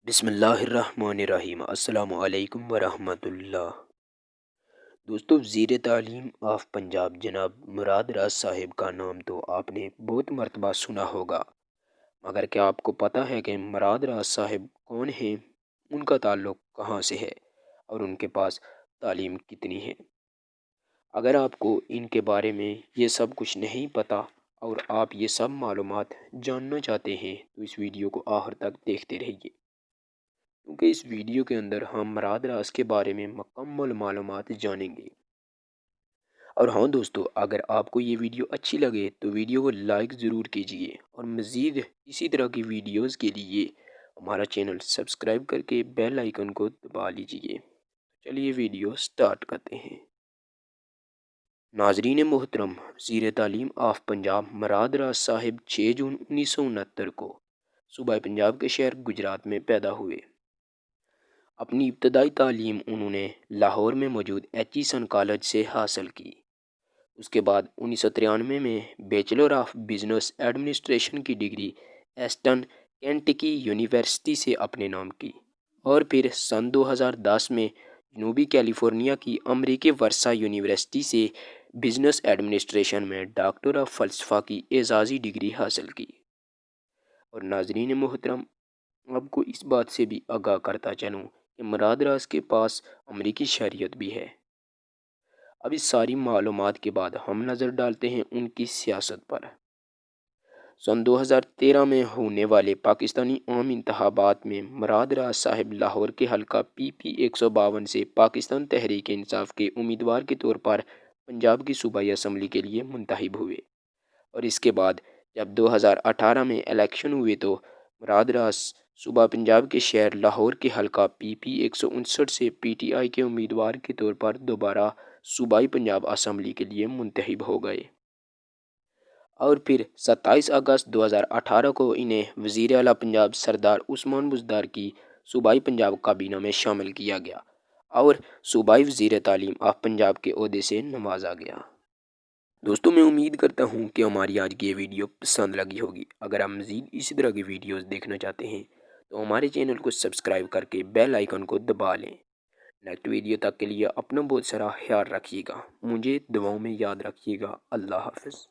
بسم اللہ الرحمن الرحیم۔ السلام علیکم ورحمۃ اللہ۔ دوستو، وزیر تعلیم آف پنجاب جناب مراد راز صاحب کا نام تو آپ نے بہت مرتبہ سنا ہوگا، مگر کیا آپ کو پتہ ہے کہ مراد راز صاحب کون ہیں، ان کا تعلق کہاں سے ہے اور ان کے پاس تعلیم کتنی ہے؟ اگر آپ کو ان کے بارے میں یہ سب کچھ نہیں پتہ اور آپ یہ سب معلومات جاننا چاہتے ہیں تو اس ویڈیو کو آخر تک دیکھتے رہیے، کیونکہ اس ویڈیو کے اندر ہم مراد راز کے بارے میں مکمل معلومات جانیں گے۔ اور ہاں دوستو، اگر آپ کو یہ ویڈیو اچھی لگے تو ویڈیو کو لائک ضرور کیجئے اور مزید اسی طرح کی ویڈیوز کے لیے ہمارا چینل سبسکرائب کر کے بیل آئیکن کو دبا لیجئے۔ چلیے ویڈیو سٹارٹ کرتے ہیں۔ ناظرین محترم، وزیر تعلیم آف پنجاب مراد راز صاحب 6 جون 1969 کو صوبہ پنجاب کے شہر گجرات میں پیدا ہوئے۔ اپنی ابتدائی تعلیم انہوں نے لاہور میں موجود ایچیسن کالج سے حاصل کی۔ اس کے بعد 1993 میں بیچلر آف بزنس ایڈمنسٹریشن کی ڈگری ایسٹن کینٹکی یونیورسٹی سے اپنے نام کی، اور پھر سن 2010 میں جنوبی کیلیفورنیا کی امریکی ورثہ یونیورسٹی سے بزنس ایڈمنسٹریشن میں ڈاکٹر آف فلسفہ کی اعزازی ڈگری حاصل کی۔ اور ناظرین محترم، آپ کو اس بات سے بھی آگاہ کرتا چلوں کہ مراد راز کے پاس امریکی شہریت بھی ہے۔ اب اس ساری معلومات کے بعد ہم نظر ڈالتے ہیں ان کی سیاست پر۔ سن 2013 میں ہونے والے پاکستانی عام انتخابات میں مراد راز صاحب لاہور کے حلقہ PP 152 سے پاکستان تحریک انصاف کے امیدوار کے طور پر پنجاب کی صوبائی اسمبلی کے لیے منتخب ہوئے، اور اس کے بعد جب 2018 میں الیکشن ہوئے تو مراد راز صوبہ پنجاب کے شہر لاہور کے حلقہ PP 159 سے PTI کے امیدوار کے طور پر دوبارہ صوبائی پنجاب اسمبلی کے لیے منتخب ہو گئے، اور پھر 27 اگست 2018 کو انہیں وزیر اعلیٰ پنجاب سردار عثمان بزدار کی صوبائی پنجاب کابینہ میں شامل کیا گیا اور صوبائی وزیر تعلیم آف پنجاب کے عہدے سے نوازا گیا۔ دوستوں، میں امید کرتا ہوں کہ ہماری آج کی یہ ویڈیو پسند لگی ہوگی۔ اگر آپ مزید اسی طرح کی ویڈیوز دیکھنا چاہتے ہیں تو ہمارے چینل کو سبسکرائب کر کے بیل آئیکن کو دبا لیں۔ نیکسٹ ویڈیو تک کے لیے اپنا بہت سارا خیال رکھیے گا، مجھے دعاؤں میں یاد رکھیے گا۔ اللہ حافظ۔